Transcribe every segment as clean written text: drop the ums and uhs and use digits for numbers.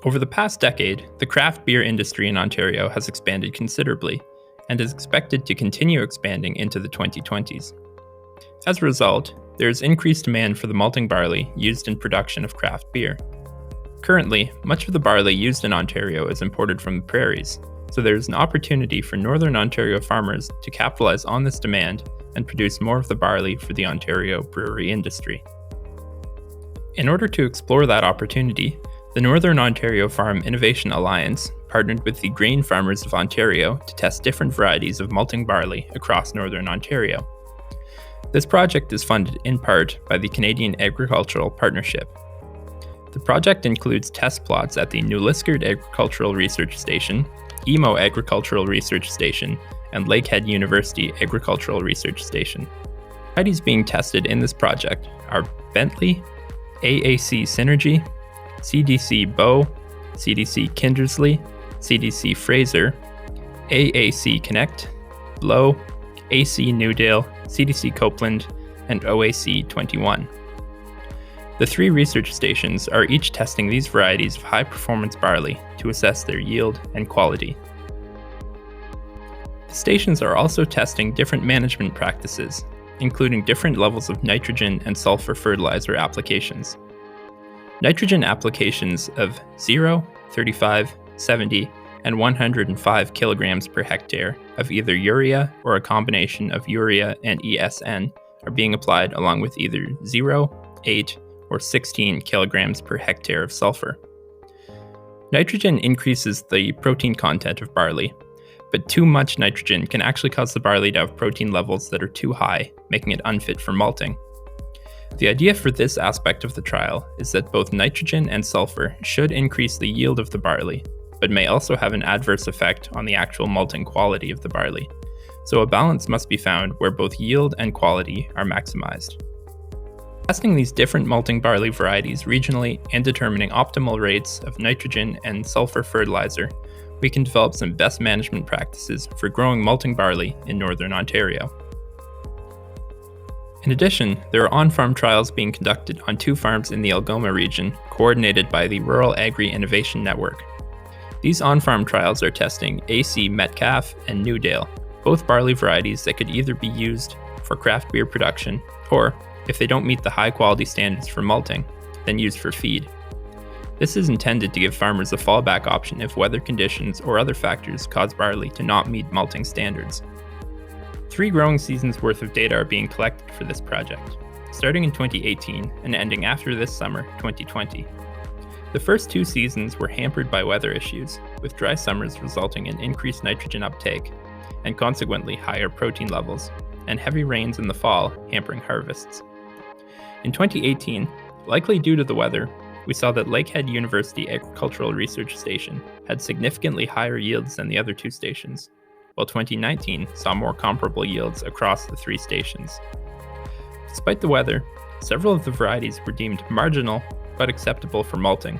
Over the past decade, the craft beer industry in Ontario has expanded considerably and is expected to continue expanding into the 2020s. As a result, there is increased demand for the malting barley used in production of craft beer. Currently, much of the barley used in Ontario is imported from the prairies, so there is an opportunity for Northern Ontario farmers to capitalize on this demand and produce more of the barley for the Ontario brewery industry. In order to explore that opportunity, the Northern Ontario Farm Innovation Alliance partnered with the Grain Farmers of Ontario to test different varieties of malting barley across Northern Ontario. This project is funded in part by the Canadian Agricultural Partnership. The project includes test plots at the New Liskeard Agricultural Research Station, Emo Agricultural Research Station, and Lakehead University Agricultural Research Station. Varieties being tested in this project are Bentley, AAC Synergy, CDC Bow, CDC Kindersley, CDC Fraser, AAC Connect, Blow, AC Newdale, CDC Copeland, and OAC 21. The three research stations are each testing these varieties of high-performance barley to assess their yield and quality. The stations are also testing different management practices, including different levels of nitrogen and sulfur fertilizer applications. Nitrogen applications of 0, 35, 70, and 105 kilograms per hectare of either urea or a combination of urea and ESN are being applied along with either 0, 8, or 16 kilograms per hectare of sulfur. Nitrogen increases the protein content of barley, but too much nitrogen can actually cause the barley to have protein levels that are too high, making it unfit for malting. The idea for this aspect of the trial is that both nitrogen and sulfur should increase the yield of the barley, but may also have an adverse effect on the actual malting quality of the barley, so a balance must be found where both yield and quality are maximized. Testing these different malting barley varieties regionally and determining optimal rates of nitrogen and sulfur fertilizer, we can develop some best management practices for growing malting barley in Northern Ontario. In addition, there are on-farm trials being conducted on 2 farms in the Algoma region, coordinated by the Rural Agri Innovation Network. These on-farm trials are testing AC Metcalfe and Newdale, both barley varieties that could either be used for craft beer production or, if they don't meet the high-quality standards for malting, then used for feed. This is intended to give farmers a fallback option if weather conditions or other factors cause barley to not meet malting standards. 3 growing seasons worth of data are being collected for this project, starting in 2018 and ending after this summer, 2020. The first 2 seasons were hampered by weather issues, with dry summers resulting in increased nitrogen uptake and consequently higher protein levels, and heavy rains in the fall hampering harvests. In 2018, likely due to the weather, we saw that Lakehead University Agricultural Research Station had significantly higher yields than the other 2 stations, while 2019 saw more comparable yields across the 3 stations. Despite the weather, several of the varieties were deemed marginal but acceptable for malting.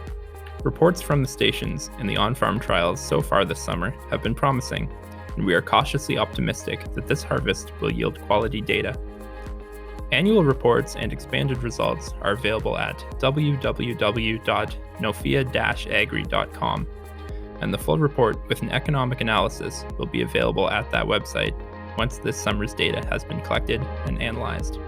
Reports from the stations in the on-farm trials so far this summer have been promising, and we are cautiously optimistic that this harvest will yield quality data. Annual reports and expanded results are available at www.nofia-agri.com, and the full report with an economic analysis will be available at that website once this summer's data has been collected and analyzed.